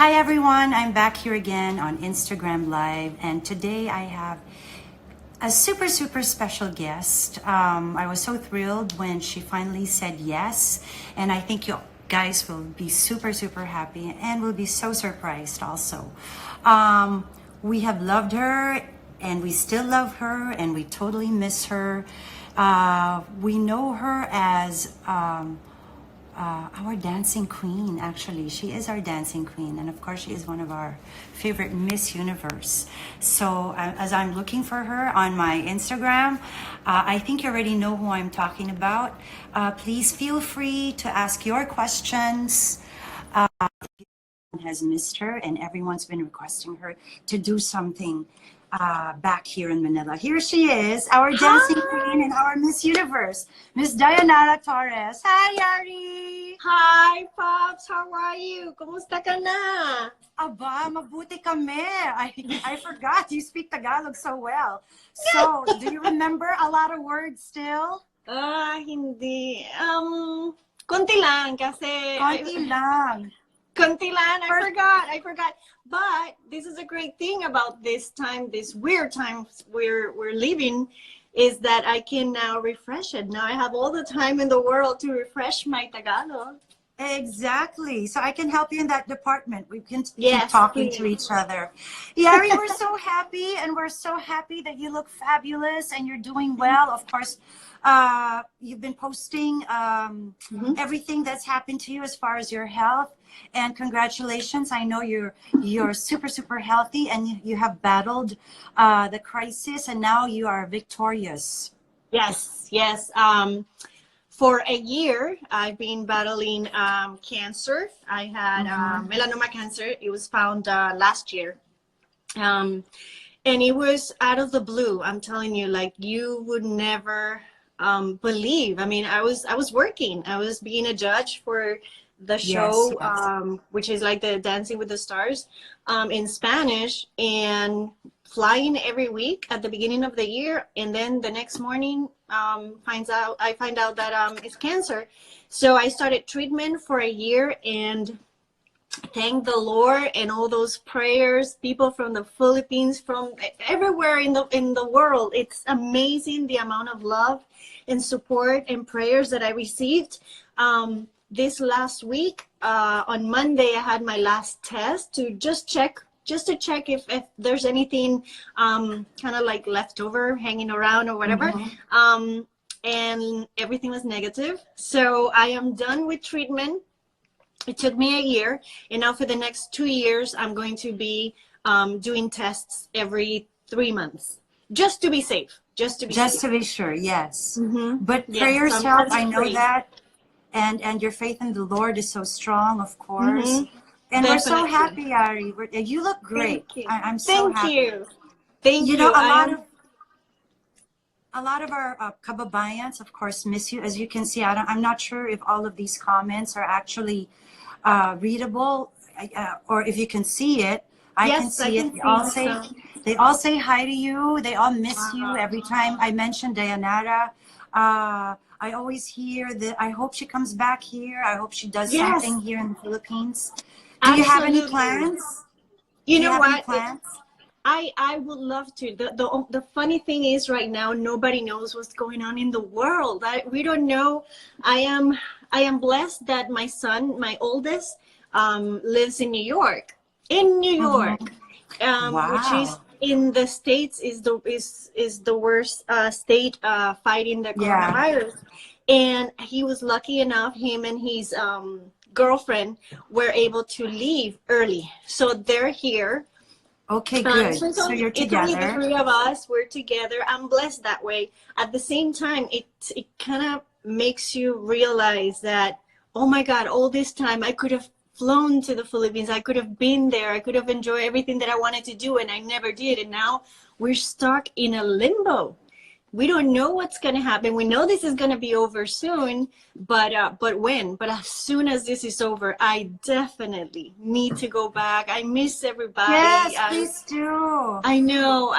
Hi everyone, I'm back here again on Instagram Live, and today I have a super special guest. I was so thrilled when she finally said yes, and I think you guys will be super happy and will be so surprised also. We have loved her, and we still love her, and we totally miss her. We know her as our dancing queen. Actually, she is our dancing queen, and of course she is one of our favorite Miss Universe. So as I'm looking for her on my Instagram, I think you already know who I'm talking about. Please feel free to ask your questions. Has missed her, and everyone's been requesting her to do something back here in Manila. Here she is, our dancing queen and our Miss Universe, Miss Dayanara Torres. Hi, Yari! Hi, Pops! How are you? Kumusta ka na? Aba, mabuti kami. I forgot you speak Tagalog so well. So, do you remember a lot of words still? Hindi. Konti lang kasi... Konti lang. Konti lang. I forgot. But this is a great thing about this time, this weird time we're living, is that I can now refresh it. Now I have all the time in the world to refresh my Tagalog. Exactly. So I can help you in that department. We can keep Yes, talking please. to each other. Yari, we're so happy, and we're so happy that you look fabulous and you're doing well. Of course, you've been posting everything that's happened to you as far as your health. And congratulations. I know you're super healthy, and you have battled the crisis, and now you are victorious. Yes. For a year, I've been battling cancer. I had melanoma cancer. It was found last year. And it was out of the blue. I'm telling you, like, you would never believe. I mean, I was working. I was being a judge for the show, Yes. which is like the Dancing with the Stars in Spanish, and flying every week at the beginning of the year, and then the next morning I find out that it's cancer. So I started treatment for a year, and thank the Lord and all those prayers, people from the Philippines, from everywhere in the world. It's amazing the amount of love and support and prayers that I received. This last week, on Monday, I had my last test to just to check if there's anything kind of like leftover hanging around or whatever. And everything was negative. So I am done with treatment. It took me a year, and now for the next 2 years, I'm going to be doing tests every 3 months, just to be safe. Just to be Sure, yes. But Yes, prayers help, I know free. that. And your faith in the Lord is so strong, of course. And we're so Definitely. happy, Yari. You look great. Thank you. I'm so happy. Thank You you. know, a lot of our kababayans, of course, miss you. As you can see, I'm not sure if all of these comments are actually readable, or if you can see it. I can Yes, I see it. can see some. They all say hi to you. They all miss you every time I mention Dayanara. I always hear that. I hope she comes back here. I hope she does Yes, something here in the Philippines. Do you have any absolutely. plans? You Do you know have any what? plans? I would love to. The funny thing is, right now nobody knows what's going on in the world. We don't know. I am blessed that my son, my oldest, lives in New York. In New York, which is Wow. in the States, is the worst state fighting the Yeah. coronavirus. And he was lucky enough, him and his girlfriend were able to leave early, so they're here. Okay, good. So So you're it's only the together. three of us. We're together. I'm blessed that way. At the same time, it kind of makes you realize that, oh my God, all this time I could have flown to the Philippines. I could have been there. I could have enjoyed everything that I wanted to do, and I never did. And now we're stuck in a limbo. We don't know what's going to happen. We know this is going to be over soon, but when? But as soon as this is over, I definitely need to go back. I miss everybody. Yes, please do. I know,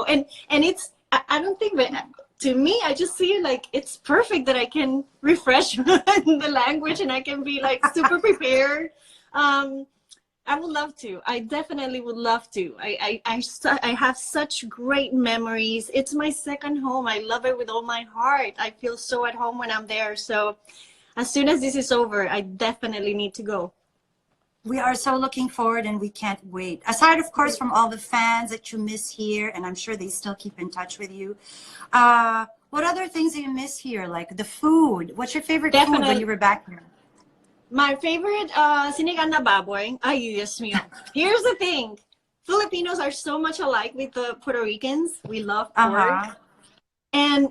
and it's. I don't think that. To me, I just see it like it's perfect that I can refresh the language and I can be like super prepared. I would love to. I definitely would love to. I have such great memories. It's my second home. I love it with all my heart. I feel so at home when I'm there. So as soon as this is over, I definitely need to go. We are so looking forward and we can't wait. Aside, of course, from all the fans that you miss here, and I'm sure they still keep in touch with you. What other things do you miss here? Like the food. What's your favorite food when Definitely. you were back here? My favorite, sinigang na baboy. Ay, Dios mío. Here's the thing. Filipinos are so much alike with the Puerto Ricans. We love pork. And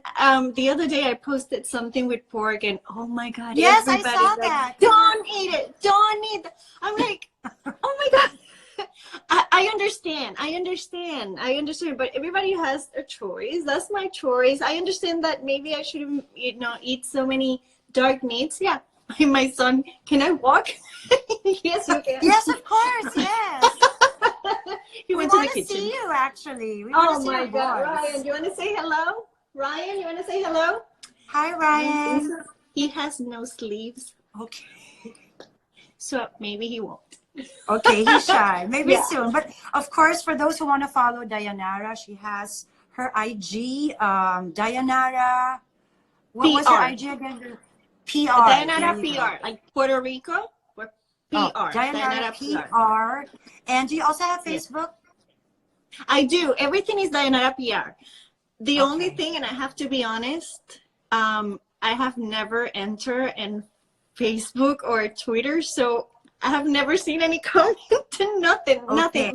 the other day I posted something with pork, and oh my God, yes, I everybody's saw like, that. don't eat it, don't eat that. I'm like, oh my God. I understand, but everybody has a choice. That's my choice. I understand that maybe I shouldn't, eat so many dark meats. Yeah, my son, can I walk? Yes, you can. Yes, of course, yes. He We went to the want to kitchen. see you, actually. We want Oh to see my your God, boys. Ryan, do you want to say hello? Ryan, you want to say hello? Hi, Ryan. He has no sleeves, Okay. so maybe he won't. Okay, he's shy. Maybe Yeah. soon. But of course, for those who want to follow Dayanara, she has her IG, Dayanara. What was her PR. IG again? PR. Dayanara PR, like Puerto Rico, or PR. Oh, Dayanara PR. PR. And do you also have Yes. Facebook? I do. Everything is Dayanara PR. The only Okay. thing, and I have to be honest, I have never entered in Facebook or Twitter, so I have never seen any comment to nothing, Okay.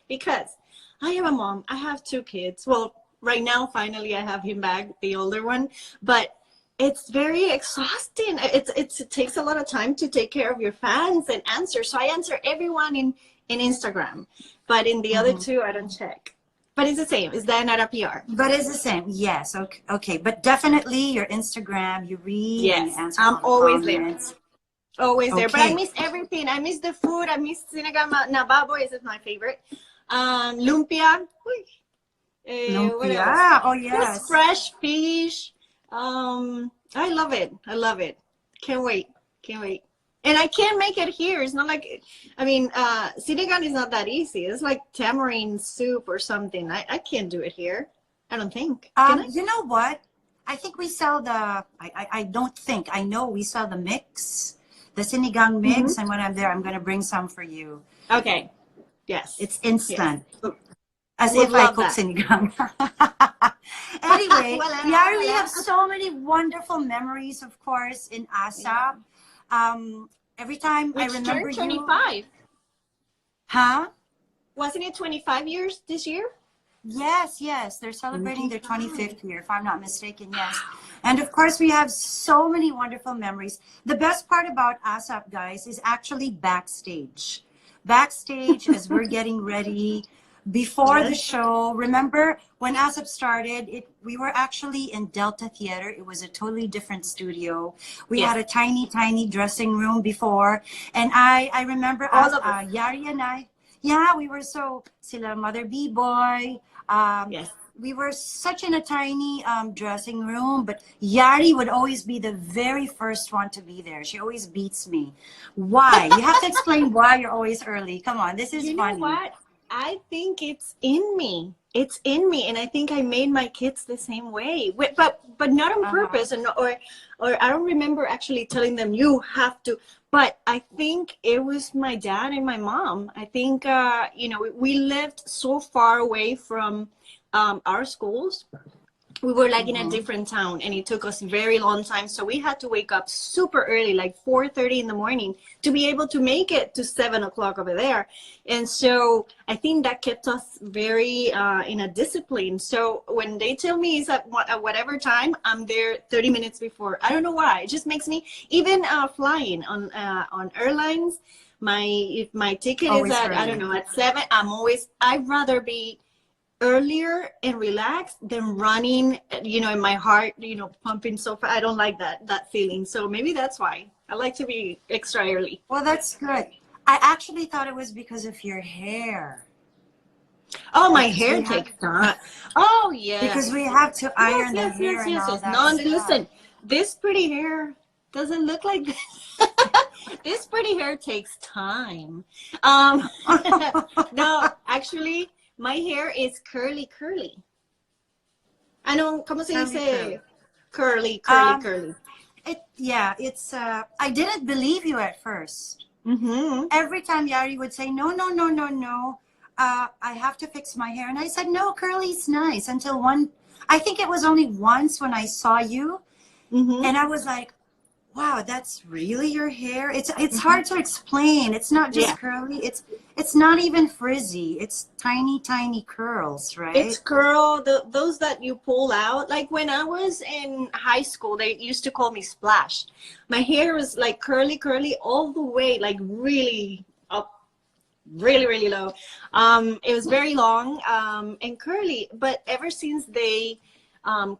because I am a mom. I have 2 kids. Well, right now, finally, I have him back, the older one, but it's very exhausting. It takes a lot of time to take care of your fans and answer. So I answer everyone in Instagram, but in the other 2, I don't check. But it's the same. It's Dayanara PR. But it's the same. Yes. Okay. Okay. But definitely your Instagram, you read and you Yes, answer I'm all the always comments. there. Always there. But I Okay. miss everything. I miss the food. I miss sinigang na baboy. Is my favorite. Lumpia. What else? Lumpia. Oh, Just yes. fresh fish. I love it. I love it. Can't wait. Can't wait. And I can't make it here. It's not like, I mean, sinigang is not that easy. It's like tamarind soup or something. I can't do it here. I don't think. Can I? You know what? I think we sell the, I don't think, I know we sell the mix, the sinigang mix. And when I'm there, I'm going to bring some for you. Okay. Yes. It's instant. Yes. As Would if I love cook that. sinigang. Anyway, Wala, Yari, we wala. have so many wonderful memories, of course, in ASAP. Every time I Which remember turned you. 25. Huh? Wasn't it 25 years this year? Yes, yes. They're celebrating their 25th year, if I'm not mistaken, yes. And of course, we have so many wonderful memories. The best part about ASAP, guys, is actually backstage. Backstage, as we're getting ready, before the show. Remember when ASAP started, we were actually in Delta Theater. It was a totally different studio. We had a tiny, tiny dressing room before. And I remember All of us. Yari and I, yeah, we were so, sila Mother B-Boy. Yes. We were such in a tiny dressing room, but Yari would always be the very first one to be there. She always beats me. Why? You have to explain why you're always early. Come on, this is You funny. know what? I think it's in me. It's in me, and I think I made my kids the same way. But not on purpose, and or I don't remember actually telling them you have to. But I think it was my dad and my mom. I think we lived so far away from our schools. We were like in a different town, and it took us a very long time. So we had to wake up super early, like 4:30 in the morning, to be able to make it to 7 o'clock over there. And so I think that kept us very in a discipline. So when they tell me it's at whatever time, I'm there 30 minutes before. I don't know why. It just makes me, even flying on airlines, if my ticket Always is at, early. I don't know, at 7, I'd rather be earlier and relaxed than running, in my heart, pumping so fast. I don't like that feeling. So maybe that's why I like to be extra early. Well, that's good. I actually thought it was because of your hair. Oh, my Because hair we takes time. Oh, yeah. Because we have to iron the hair and all that No, stuff. listen, this pretty hair doesn't look like this. this pretty hair takes time. Um, no, actually, my hair is curly, curly. Ano, ¿cómo se Curly, curly. dice? Curly, curly, Um, curly. it's I didn't believe you at first. Mm-hmm. Every time Yari would say, no, no, no, no, no, I have to fix my hair. And I said, no, curly's nice. Until I think it was only once when I saw you, Mm-hmm. and I was like, wow, that's really your hair. It's hard to explain. It's not Yeah. just curly. It's not even frizzy. It's tiny, tiny curls, It's right? curl, those that you pull out. Like when I was in high school, they used to call me Splash. My hair was like curly, curly all the way, like really up, really, really low. It was very long and curly. But ever since they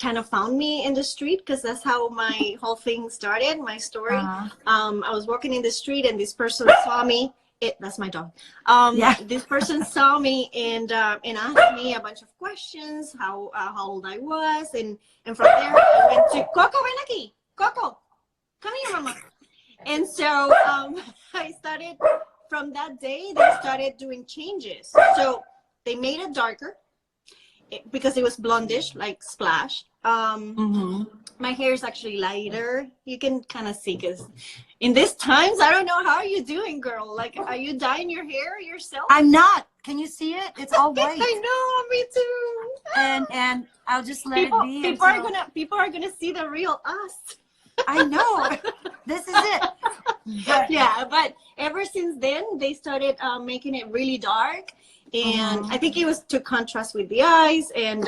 kind of found me in the street, because that's how my whole thing started, my story. Uh-huh. I was walking in the street and this person saw me. That's my dog. Yeah. This person saw me and asked me a bunch of questions, how old I was, and from there I went to Coco, ven aquí, Coco, come here, mama. And so I started from that day. They started doing changes. So they made it darker because it was blondish, like Splash. Mm-hmm. My hair is actually lighter. You can kind of see because in these times, I don't know how are you doing, girl. Like, are you dyeing your hair yourself? I'm not. Can you see it? It's all white. I know, me too. And I'll just let it be. People are gonna see the real us. I know. This is it. But, Yeah, but ever since then, they started making it really dark. And I think it was to contrast with the eyes and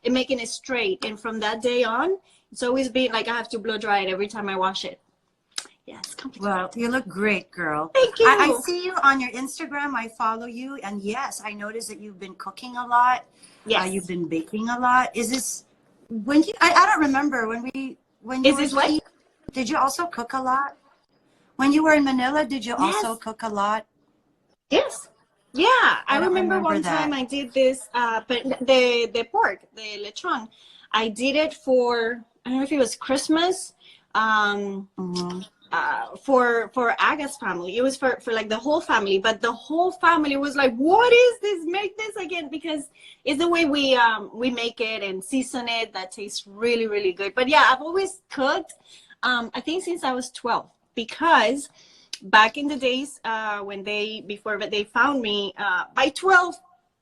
making it straight. And from that day on, it's always been like I have to blow dry it every time I wash it. Yeah, it's complicated. well, you look great, girl. Thank you. I see you on your Instagram. I follow you. And yes, I noticed that you've been cooking a lot. Yes. You've been baking a lot. Is this when you, I don't remember when you Is were this what? here, did you also cook a lot? When you were in Manila, did you also cook a lot? Yes. Yeah, I don't remember one that. time I did this, but the pork, the lechon, I did it for, I don't know if it was Christmas, for Aga's family. It was for like the whole family, but the whole family was like, "What is this? Make this again!" Because it's the way we make it and season it that tastes really, really good. But yeah, I've always cooked. I think since I was 12, because back in the days before they found me, by 12,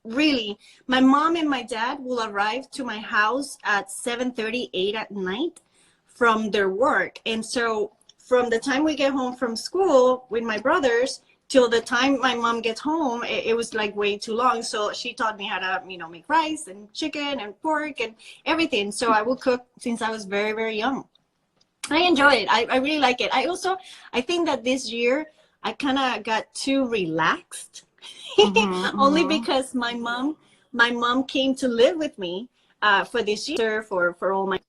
really, my mom and my dad will arrive to my house at 7:30, 8 at night from their work. And so from the time we get home from school with my brothers till the time my mom gets home, it was like way too long. So she taught me how to, make rice and chicken and pork and everything. So I would cook since I was very, very young. I enjoy it. I really like it. I think that this year I kind of got too relaxed, only because my mom came to live with me for this year for all my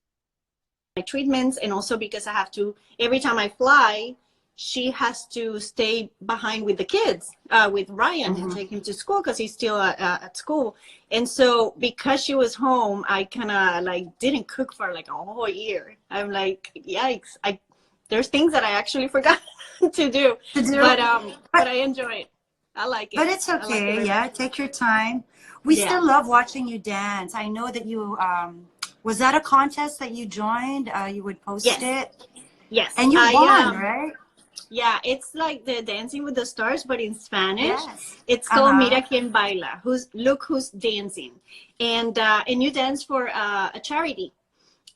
treatments, and also because I have to, every time I fly, she has to stay behind with the kids, with Ryan, and take him to school because he's still at school. And so because she was home, I kind of like didn't cook for like a whole year. I'm like, yikes. There's things that I actually forgot to do. But I enjoy it. I like it. But it's okay. Yeah, take your time. We still love watching you dance. I know that you was that a contest that you joined? You would post it? Yes. And you won, right? Yeah, it's like the Dancing with the Stars, but in Spanish. Yes. It's called Mira Quien Baila. Look who's dancing, and you dance for a charity.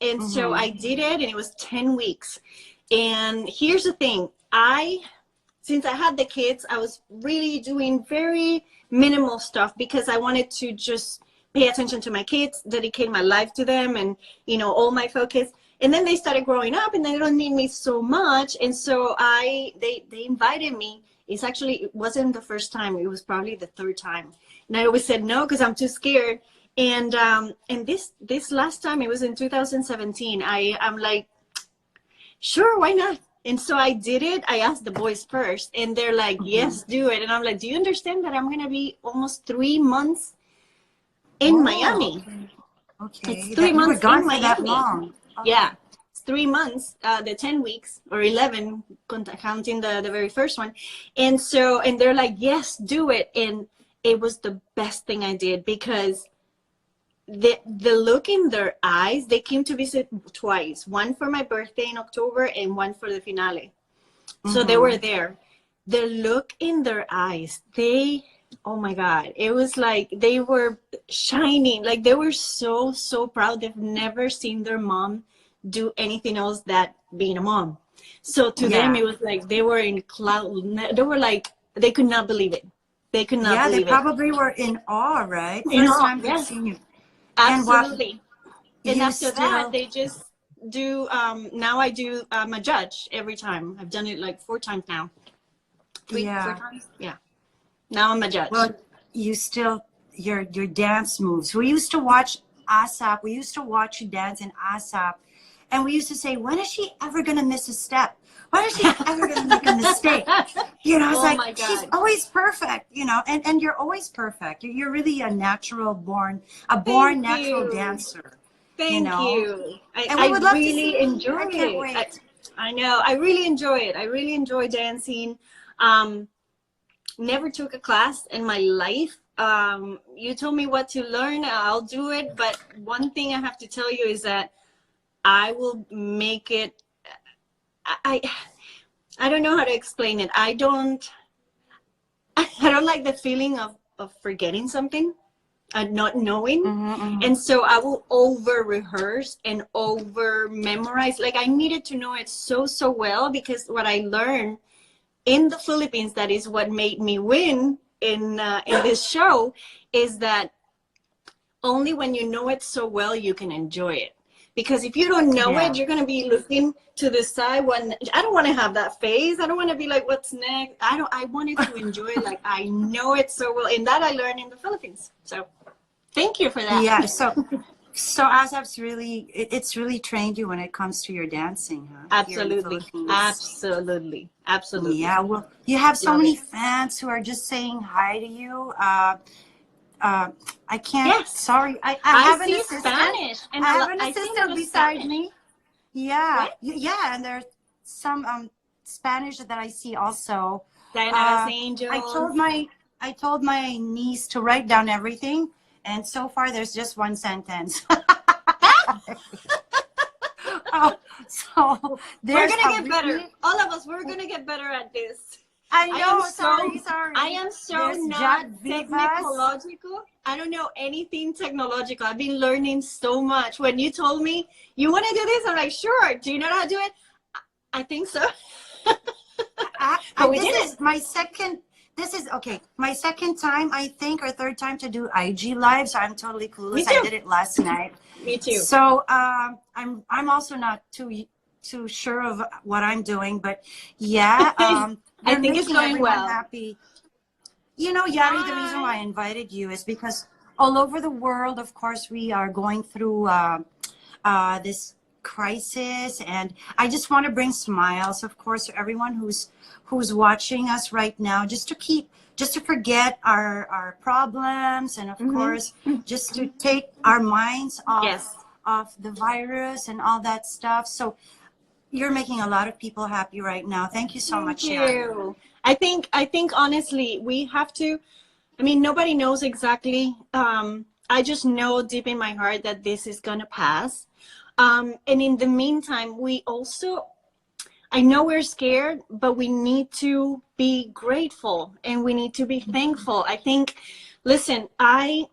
And so I did it, and it was 10 weeks. And here's the thing: since I had the kids, I was really doing very minimal stuff because I wanted to just pay attention to my kids, dedicate my life to them, and all my focus. And then they started growing up, and they don't need me so much. And so they invited me. It wasn't the first time. It was probably the third time. And I always said no because I'm too scared. And this last time, it was in 2017. I'm like, sure, why not? And so I did it. I asked the boys first, and they're like, yes, do it. And I'm like, do you understand that I'm going to be almost 3 months in Miami? Okay. It's 3 months gone in for Miami. that long. Yeah. next 3 months, the 10 weeks or 11, counting the very first one. And so, and they're like, yes, do it. And it was the best thing I did, because the look in their eyes, they came to visit twice, one for my birthday in October and one for the finale. So they were there. The look in their eyes, oh my God, it was like they were shining. Like they were so, so proud. They've never seen their mom do anything else that being a mom. So to them, it was like they were in cloud. They were like, they could not believe it. They could not believe it. Yeah, they probably were in awe, right? In First awe, time they've seen you. Absolutely. And you after that, they just do, now I do, I'm a judge every time. I've done it like 4 times now. 4 times? Yeah. Now I'm a judge. Well, you still, your dance moves. We used to watch ASAP. We used to watch you dance in ASAP. And we used to say, when is she ever going to miss a step? When is she ever going to make a mistake? You know, it's like, she's always perfect, you know, and you're always perfect. You're really a born natural dancer. Thank you. And we would love really to see enjoy I can't wait. I know. I really enjoy it. I really enjoy dancing. Never took a class in my life. You told me what to learn. I'll do it. But one thing I have to tell you is that I will make it. I don't know how to explain it. I don't like the feeling of forgetting something and not knowing. And so I will over rehearse and over memorize. Like I needed to know it so well, because what I learned in the Philippines, that is what made me win in this show, is that only when you know it so well you can enjoy it. Because if you don't know it, you're going to be looking to the side. I don't want to have that phase. I don't want to be like, what's next? I wanted to enjoy it like I know it so well. And that I learned in the Philippines. So thank you for that. Yeah. So ASAP's it's really trained you when it comes to your dancing, huh? Absolutely. Absolutely. Yeah. Well, you have so many fans who are just saying hi to you. I can't. Yes. Sorry, I have an see assistant. Spanish, and I have an assistant beside me. Yeah, yeah, and there's some Spanish that I see also. Dayanara's Angels. I told my niece to write down everything, and so far there's just one sentence. So we're gonna get better. All of us, we're gonna get better at this. I know. Sorry. I am so not technological. I don't know anything technological. I've been learning so much. When you told me you want to do this, I'm like, sure. Do you know how to do it? I think so. This is my second time, I think, or third time to do IG live. So I'm totally clueless. I did it last night. Me too. So I'm also not too sure of what I'm doing, but yeah. I think it's going well. Happy. You know, Yari, the reason why I invited you is because all over the world, of course, we are going through this crisis, and I just want to bring smiles, of course, to everyone who's watching us right now, just to forget our problems, and of course, just to take our minds off the virus and all that stuff. So you're making a lot of people happy right now. Thank you so much, Yari. I think honestly, we have to, I mean, nobody knows exactly. I just know deep in my heart that this is going to pass. And in the meantime, I know we're scared, but we need to be grateful and we need to be thankful. I think, listen, I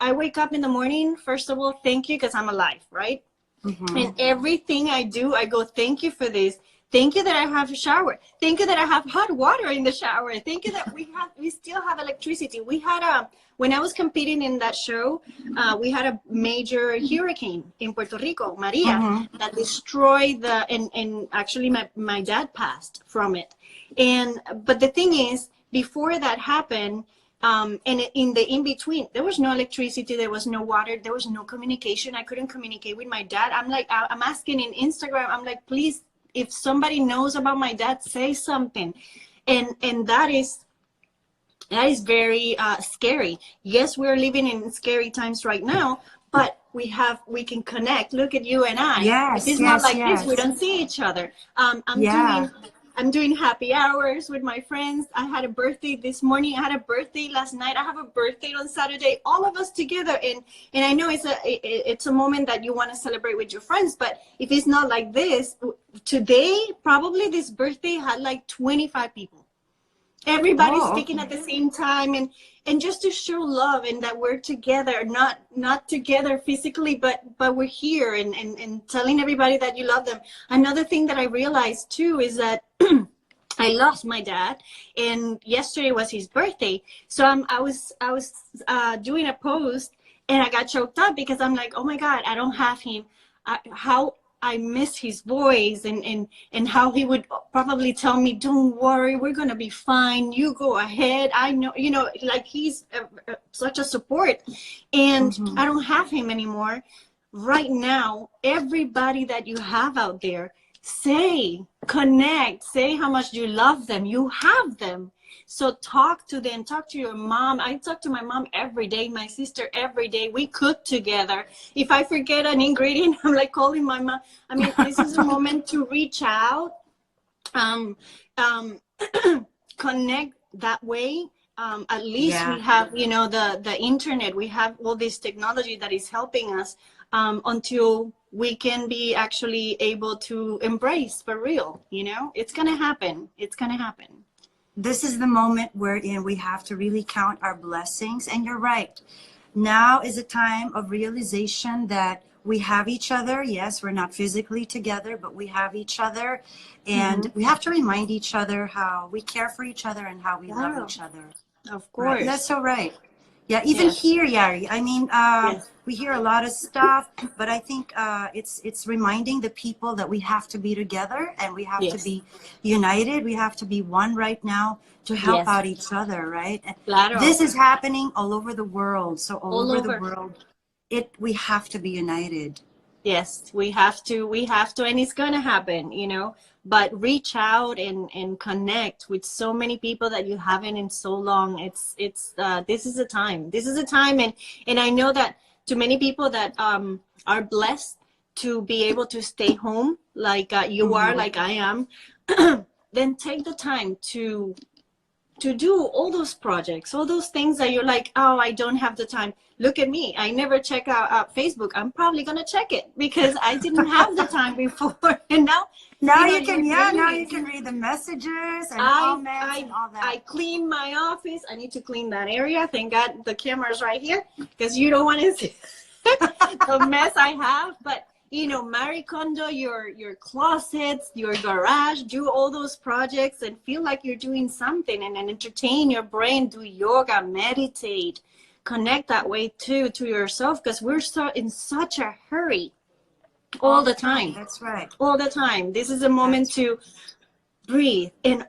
wake up in the morning, first of all, thank you, because I'm alive, right? And everything I do, I go, thank you for this. Thank you that I have a shower. Thank you that I have hot water in the shower. Thank you that we still have electricity. We had when I was competing in that show, we had a major hurricane in Puerto Rico, Maria, that destroyed and actually my dad passed from it. But the thing is, before that happened, and in the in-between, there was no electricity, there was no water, there was no communication. I couldn't communicate with my dad. I'm asking in Instagram, I'm like, please, if somebody knows about my dad, say something. And that is very scary. Yes, we're living in scary times right now, but we can connect. Look at you and I. If Yes, it's not yes, like this, we yes. don't see each other. Yeah. I'm doing happy hours with my friends. I had a birthday this morning. I had a birthday last night. I have a birthday on Saturday. All of us together, and I know it's a moment that you want to celebrate with your friends. But if it's not like this today, probably this birthday had like 25 people. Everybody's Oh, speaking okay. at the same time, and just to show love and that we're together, not together physically, but we're here, and telling everybody that you love them. Another thing that I realized too is that I lost my dad, and yesterday was his birthday. So I was doing a post, and I got choked up because I'm like, oh my God, I don't have him. How I miss his voice, and how he would probably tell me, don't worry, we're going to be fine. You go ahead. I know, like he's such a support, and Mm-hmm. I don't have him anymore. Right now, everybody that you have out there, connect, say how much you love them. You have them. So talk to them, talk to your mom. I talk to my mom every day, my sister every day. We cook together. If I forget an ingredient, I'm like calling my mom. I mean, this is a moment to reach out, um, um, connect that way. At least Yeah. we have, the internet. We have all this technology that is helping us, until we can be actually able to embrace for real. It's gonna happen. It's gonna happen. This is the moment wherein we have to really count our blessings. And you're right. Now is a time of realization that we have each other. Yes, we're not physically together, but we have each other. Mm-hmm. And we have to remind each other how we care for each other and how we love Yeah, each other. of Right. That's course. so right. Yeah, even Yes. here, Yari. I mean, Yes. we hear a lot of stuff, but I think it's reminding the people that we have to be together and we have to Yes. be united. We have to be one right now to help Yes. out each other, right? And Claro. this is happening all over the world. So all All over the over. world, we have to be united. Yes, we have to, and it's gonna happen. But reach out and connect with so many people that you haven't in so long. This is a time. This is a time, and I know that to many people that are blessed to be able to stay home, like you are, Mm-hmm. like I am, then take the time to do all those projects, all those things that you're like, oh, I don't have the time. Look at me. I never check out Facebook. I'm probably going to check it because I didn't have the time before. And now, Now you you're can, yeah, doing now it. you can read the messages and I, comments I, and all I that. clean my office. I need to clean that area. Thank God the camera's right here because you don't want to see the mess I have. But Marie Kondo, your closets, your garage, do all those projects and feel like you're doing something, and entertain your brain, do yoga, meditate, connect that way too to yourself, because we're so in such a hurry all All the the time. time. That's right. All the time. This is a moment That's to breathe. And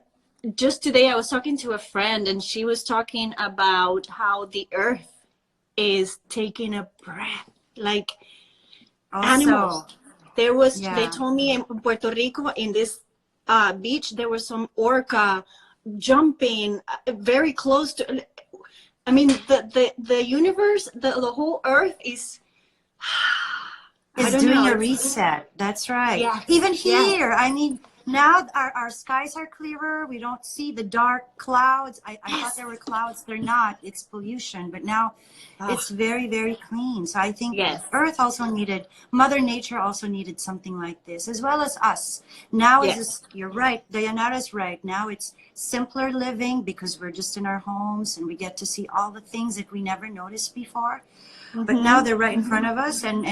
just today I was talking to a friend, and she was talking about how the earth is taking a breath, like animals. also, They yeah. told me in Puerto Rico, in this beach, there was some orca jumping very close to. I mean, the universe, the whole earth is. I Is don't know. doing a It's reset. That's right. yeah, Even yeah. here, I mean, now our skies are clearer. We don't see the dark clouds. I thought Yes. there were clouds. They're not. It's pollution. But now Oh, it's very, very clean. So I think yes. Earth also needed, Mother Nature also needed something like this, as well as us. Now is Yes. this, you're right. Dayanara's right. Now it's simpler living because we're just in our homes and we get to see all the things that we never noticed before. But now Mm-hmm. they're right in Mm-hmm. front of us, and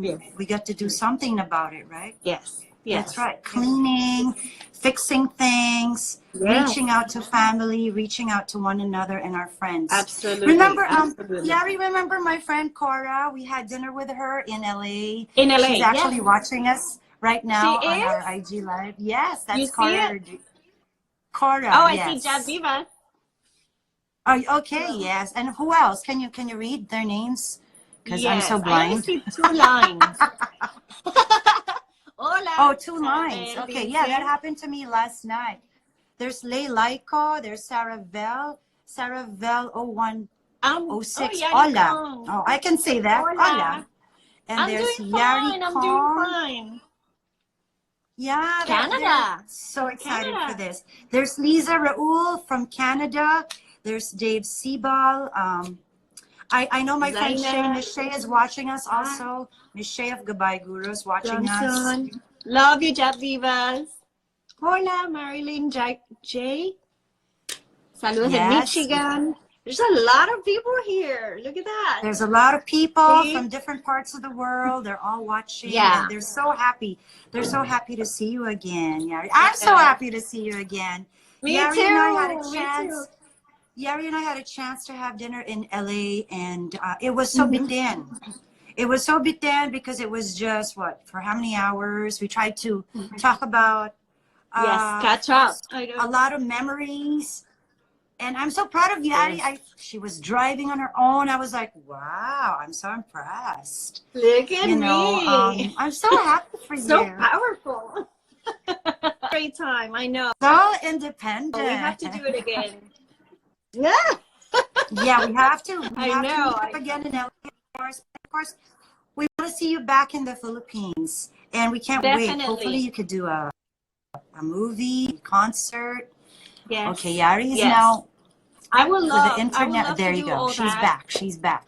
Yes. we get to do something about it, right? Yes. That's Yes. right. Cleaning, fixing things, Yes. reaching out to family, reaching out to one another and our friends. Absolutely. Remember, Absolutely. Yari, remember my friend Cora? We had dinner with her in LA. In LA, She's yes. actually watching us right She now on our is. IG Live. Yes, You that's see Cora. it? Cora, Oh, I see Jazz yes. Diva. Oh, okay, Hello. yes. And who else? Can you read their names? Because I'm so Yes, I only blind. see two lines. Hola, Oh, two lines. Isabel, Okay, yeah, that dice. happened to me last night. There's Lay Laiko, there's Sarah Vel 0106. Oh, Hola. Yaricon. Oh, I can say that. Hola. Hola. And I'm there's doing Yari fine. I'm doing Kong. fine. Yeah, they're Canada. so excited for Canada. this. There's Lisa Raul from Canada. There's Dave Sebal. I know my friend Shay. Zaina. Miss Shay is watching us Hi. also. Miss Shay of Goodbye Guru is watching us. Johnson. Love you, Jab Divas. Hola, Marilyn J. Saludos en Yes. Michigan. There's a lot of people here. Look at that. There's a lot of people See? from different parts of the world. They're all watching, Yeah. and they're so happy. They're so happy to see you again, Yari. I'm so Yeah. happy to see you again. Me Yari too. and I had a Me chance. too. Yari and I had a chance to have dinner in LA, and it was so Mhm. bitin. It was so bitin because it was just what, for how many hours? We tried to talk about Yes, catch up. I a know. lot of memories. And I'm so proud of Yari. Yes. She was driving on her own. I was like, wow, I'm so impressed. Look at me. I'm so happy for So you. powerful. Great time. I know. So independent. We have to do it again. Yeah. Yeah, we have to. We I have to know. meet up again in LA. Of course, we want to see you back in the Philippines. And we can't wait. Definitely. Hopefully you could do a movie, concert. Yes. Okay, Yari is Yes. now I will for love. the I would internet. love There to you do go. all She's that. back. She's back.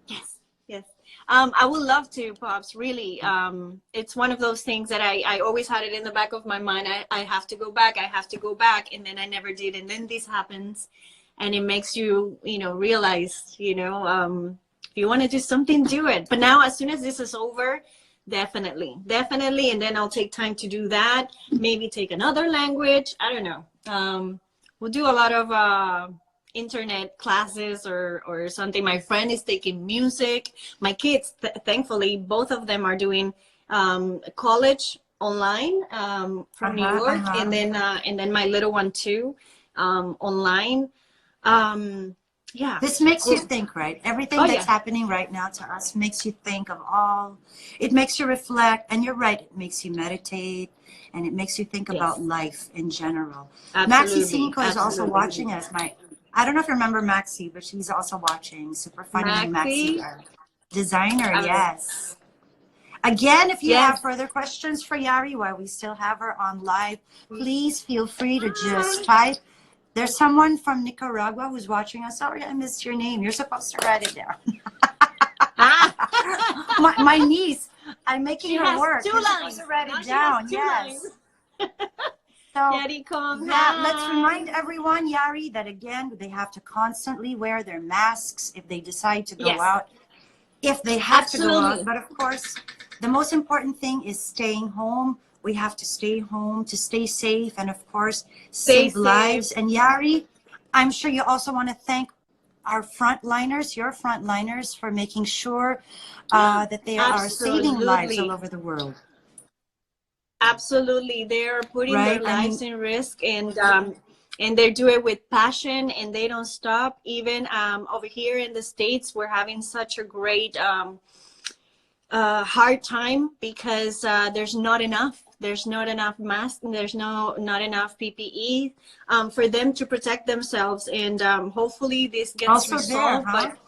Yes. Yes. I would love to, Pops. Really. It's one of those things that I always had it in the back of my mind. I have to go back. I have to go back, and then I never did. And then this happens, and it makes you, realize, if you want to do something, do it. But now, as soon as this is over, definitely, and then I'll take time to do that. Maybe take another language. I don't know. We'll do a lot of internet classes or something. My friend is taking music. My kids, thankfully, both of them are doing college online from New York, and then my little one too, online. Yeah. This makes you think, right? Everything Oh, that's yeah. happening right now to us makes you think of all. It makes you reflect, and you're right. It makes you meditate, and it makes you think Yes. about life in general. Maxi Absolutely. Cinco is also Absolutely. watching us. I don't know if you remember Maxi, but she's also watching. Super funny, Maxi, Maxi? our designer. Oh. Yes. Again, if you Yes. have further questions for Yari while we still have her on live, please feel free to just type. There's someone from Nicaragua who's watching us. Sorry, I missed your name. You're supposed to write it down. my niece, I'm making She her has work. 2 You're lines. supposed to write Now it she has down. 2 Yes. lines. So, Daddy, come. yeah, let's remind everyone, Yari, that again, they have to constantly wear their masks if they decide to go Yes. out. If they have to go Absolutely. out. But of course, the most important thing is staying home. We have to stay home to stay safe and, of course, Stay save safe. lives. And Yari, I'm sure you also want to thank our frontliners, your frontliners, for making sure that they are saving lives Absolutely. all over the world. Absolutely. They're putting Right? their lives in risk, and they do it with passion, and they don't stop. Even over here in the States, we're having such a great hard time because there's not enough. There's not enough masks, and there's not enough PPE for them to protect themselves. And hopefully this gets Also resolved. there, huh? But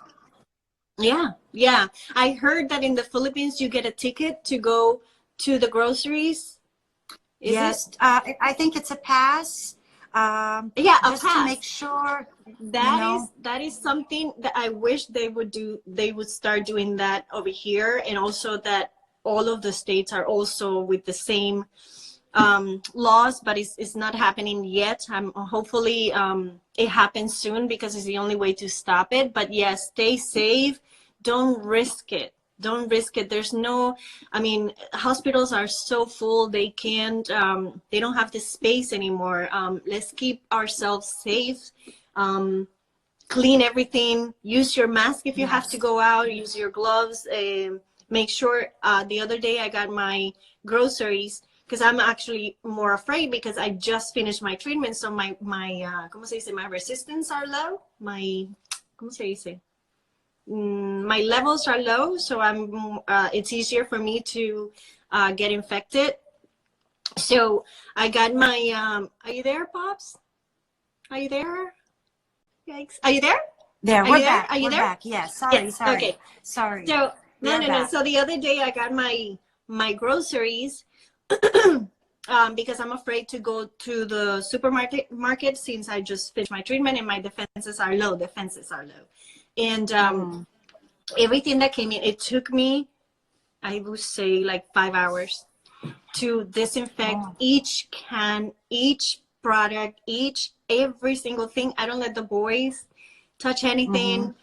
yeah. I heard that in the Philippines, you get a ticket to go to the groceries. Is Yes, it? I think it's a pass. Yeah, a Just to pass. make sure, That is something that I wish they would do. They would start doing that over here, and also that all of the states are also with the same laws, but it's not happening yet. Hopefully it happens soon because it's the only way to stop it. But yes, stay safe. Don't risk it. Don't risk it. There's no, hospitals are so full. They can't, they don't have the space anymore. Let's keep ourselves safe. Clean everything. Use your mask if you have to go out. Use your gloves. Make sure, the other day I got my groceries because I'm actually more afraid because I just finished my treatment. So my ¿cómo se dice? My resistance are low. ¿Cómo se dice? My levels are low, so it's easier for me to get infected. So I got my are you there, Pops? Are you there? Yikes. Are you there? there, Are we're you there? back. Are you We're there? back. Yes, sorry, Yes. sorry. Okay. Sorry. So No, They're no, no. back. So the other day I got my groceries because I'm afraid to go to the market since I just finished my treatment and my defenses are low. And everything that came in, it took me, I would say, like 5 hours to disinfect Oh. each can, each product, every single thing. I don't let the boys touch anything.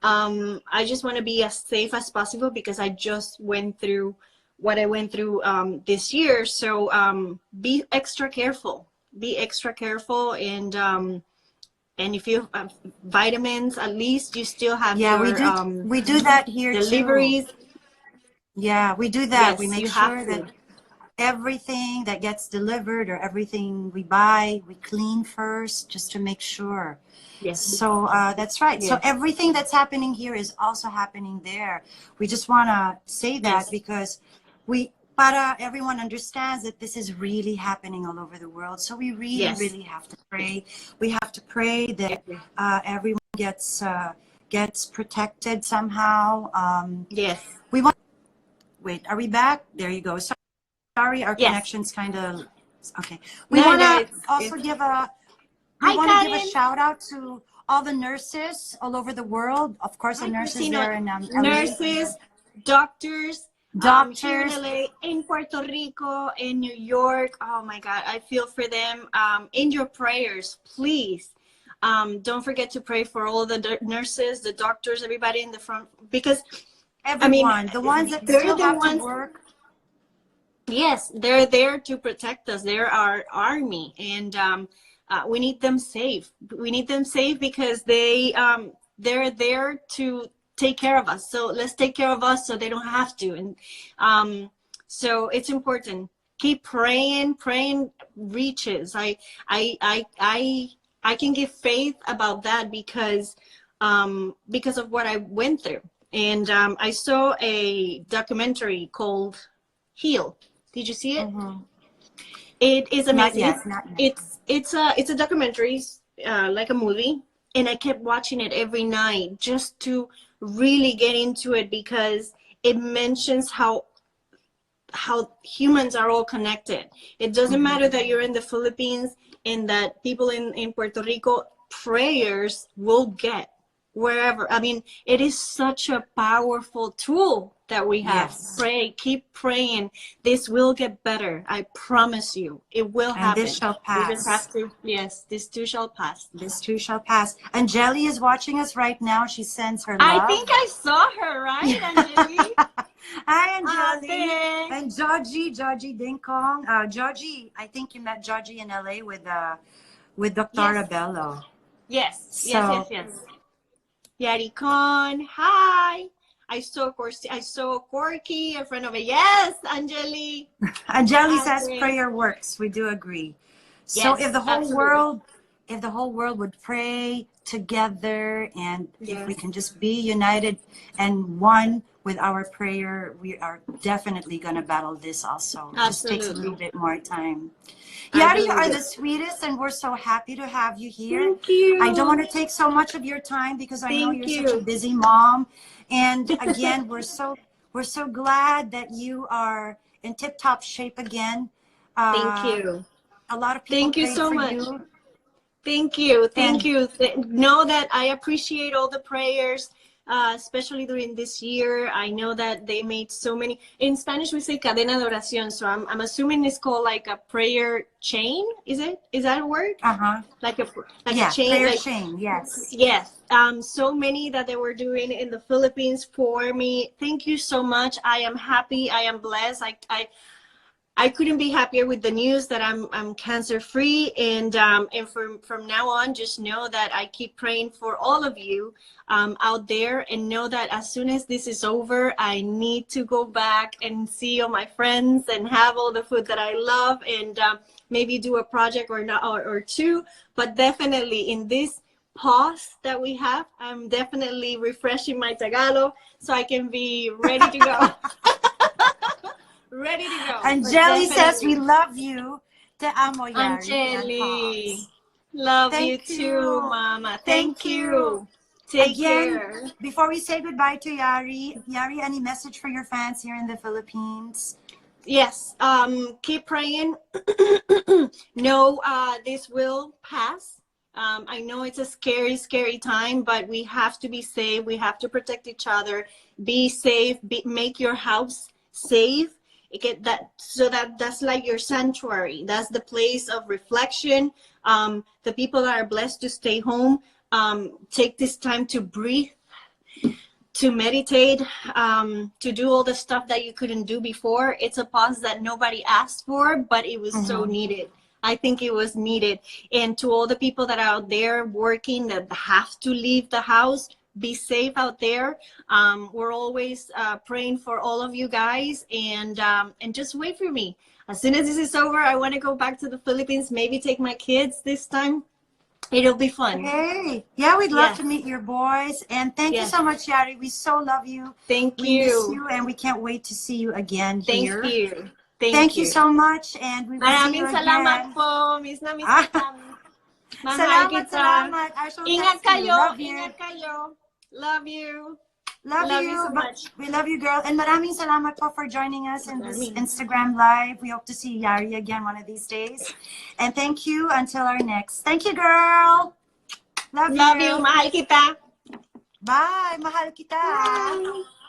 I just want to be as safe as possible because I just went through what I went through this year. So be extra careful. Be extra careful, and if you have vitamins, at least you still have Yeah, your we do that here too. deliveries. Yeah, we do that. We Yes, make you have sure that to. everything that gets delivered or everything we buy, we clean first just to make sure. Yes, So that's right. So yes, everything that's happening here is also happening there. We just want to say that yes, because para everyone understands that this is really happening all over the world. So we really, yes, really have to pray. We have to pray that yes, everyone gets protected somehow. yes, We want. Wait, are we back? There you go. Sorry, our yes. connection's kind of okay. We No, want no, to it's also we hi, want to give a Karen. shout out to all the nurses all over the world. Of course, the Hi, nurses Cristina. there in LA, Nurses, doctors, here in doctors. LA, in Puerto Rico, in New York. Oh my God, I feel for them. In your prayers, please. Don't forget to pray for all the nurses, the doctors, everybody in the front, because I mean, Everyone, the ones that they're still the have to ones. work. Yes, they're there to protect us. They're our army, and we need them safe. We need them safe because they're there to take care of us. So let's take care of us so they don't have to. And so it's important. Keep praying. Praying reaches. I can give faith about that because of what I went through. And I saw a documentary called Heal. Did you see it? Hmm. It is Not amazing. yet, not yet. It's a documentary, like a movie, and I kept watching it every night just to really get into it because it mentions how humans are all connected. It doesn't matter that you're in the Philippines and that people in Puerto Rico, prayers will get wherever. I mean, it is such a powerful tool that we have. Yes, Pray, keep praying. This will get better. I promise you, it will and this happen. shall We just pass. have to, yes, this too shall pass. This too shall pass. Angeli is watching us right now. She sends her I love. think I saw her, right, Anjali? Hi, Angeli. Thanks. And Georgie Ding Kong. Georgie, I think you met Georgie in LA with Dr. Yes, Bello. yes, yes, yes, So, yes. Yari Con, hi. I saw Corky in front of it. Yes, Anjali. Angeli says Thanks. prayer works. We do agree. So Yes, absolutely. if the whole world would pray together, and if we Yes, can just be united and one with our prayer, we are definitely going to battle this also. It just takes a little absolutely. bit more time. I Yari, you believe are the it. sweetest, and we're so happy to have you here. Thank I don't want you. to take so much of your time because I know Thank you're such a you. busy mom. And again, we're so glad that you are in tip-top shape again. Thank Uh, you. a lot of people Thank you prayed so for much. you, Thank you. Thank and you. Know that I appreciate all the prayers, especially during this year. I know that they made so many. In Spanish, we say cadena de oración. So I'm assuming it's called like a prayer chain. Is it? Is that a word? uh-huh, Like a yeah, chain. prayer Like chain, yes. yes. So many that they were doing in the Philippines for me. Thank you so much. I am happy. I am blessed. I couldn't be happier with the news that I'm cancer free, and from now on, just know that I keep praying for all of you out there, and know that as soon as this is over, I need to go back and see all my friends and have all the food that I love, and maybe do a project or not or two, but definitely in this pause that we have, I'm definitely refreshing my Tagalog so I can be ready to go. Ready to go, but Angeli says we definitely. love you. Te amo, Yari, and Angeli, hugs. love you Thank too, you. Mama. Thank Thank you. you. Take Again, care. before we say goodbye to Yari, any message for your fans here in the Philippines? Yes. Keep praying. No, this will pass. I know it's a scary, scary time, but we have to be safe. We have to protect each other. Be safe. Make your house safe. Get that, so that's like your sanctuary. That's the place of reflection. The people that are blessed to stay home, take this time to breathe, to meditate, to do all the stuff that you couldn't do before. It's a pause that nobody asked for, but it was so needed. I think it was needed. And to all the people that are out there working that have to leave the house, be safe out there. We're always praying for all of you guys, and just wait for me. As soon as this is over, I want to go back to the Philippines, maybe take my kids this time. It'll be fun. Hey, yeah, we'd love Yes. to meet your boys. And thank you Yes. so much, Yari. We so love you. Thank We miss you. you, and we can't wait to see you again Thank here. you. Thank you so much, and we will see you Maraming salamat again. po. Miss na miss Ah, kita. Mahal salamat, kita. salamat. I shall Ingat text you. kayo. Love you. Ingat kayo. Love you. Love Love you. you so much. We love you, girl. And maraming salamat po for joining us in this Maraming. Instagram live. We hope to see Yari again one of these days. And thank you until our next. Thank you, girl. Love Love you. Mahal kita. Bye. Mahal kita. Bye.